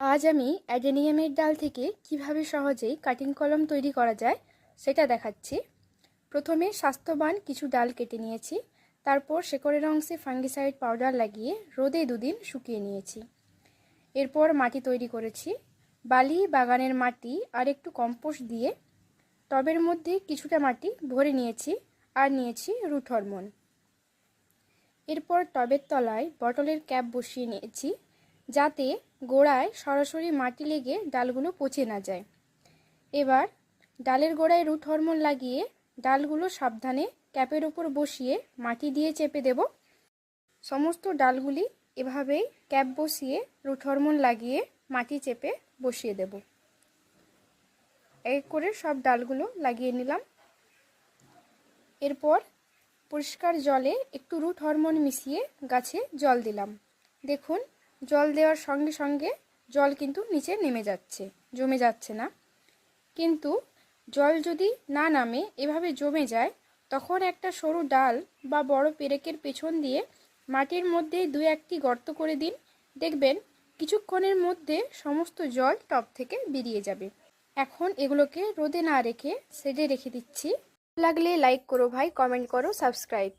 আজ আমি অ্যাডেনিয়ামের ডাল থেকে কিভাবে সহজেই কাটিং কলম তৈরি করা যায় সেটা দেখাচ্ছি। প্রথমে স্বাস্থ্যবান কিছু ডাল কেটে নিয়েছি, তারপর শেকড়ের অংশে ফাঙ্গিসাইড পাউডার লাগিয়ে রোদে 2 দিন শুকিয়ে নিয়েছি। এরপর মাটি তৈরি করেছি, বালি, বাগানের মাটি আর একটু কম্পোস্ট দিয়ে টবের মধ্যে কিছুটা মাটি ভরে নিয়েছি আর নিয়েছি রুট হরমোন। এরপর টবের তলায় বটলের ক্যাপ বসিয়ে নিয়েছি, যাতে গোড়ায় সরাসরি মাটি লেগে ডালগুলো পচে না যায়। এবার ডালের গোড়ায় রুট হরমোন লাগিয়ে ডালগুলো সাবধানে ক্যাপের উপর বসিয়ে মাটি দিয়ে চেপে দেব। সমস্ত ডালগুলি এভাবেই ক্যাপ বসিয়ে রুট হরমোন লাগিয়ে মাটি চেপে বসিয়ে দেব। এক করে সব ডালগুলো লাগিয়ে নিলাম। এরপর পরিষ্কার জলে একটু রুট হরমোন মিশিয়ে গাছে জল দিলাম। দেখুন, জল দেওয়ার সঙ্গে সঙ্গে জল কিন্তু নিচে নেমে যাচ্ছে, জমে যাচ্ছে না। কিন্তু জল যদি না নামে এভাবে জমে যায়, তখন একটা সরু ডাল বা বড় পেরেকের পেছন দিয়ে মাটির মধ্যে 2-1টি গর্ত করে দিন। দেখবেন কিছুক্ষণের মধ্যে সমস্ত জল টব থেকে বেরিয়ে যাবে। এখন এগুলোকে রোদে না রেখে শেডে রেখে দিচ্ছি। লাগলে লাইক করো ভাই, কমেন্ট করো, সাবস্ক্রাইব।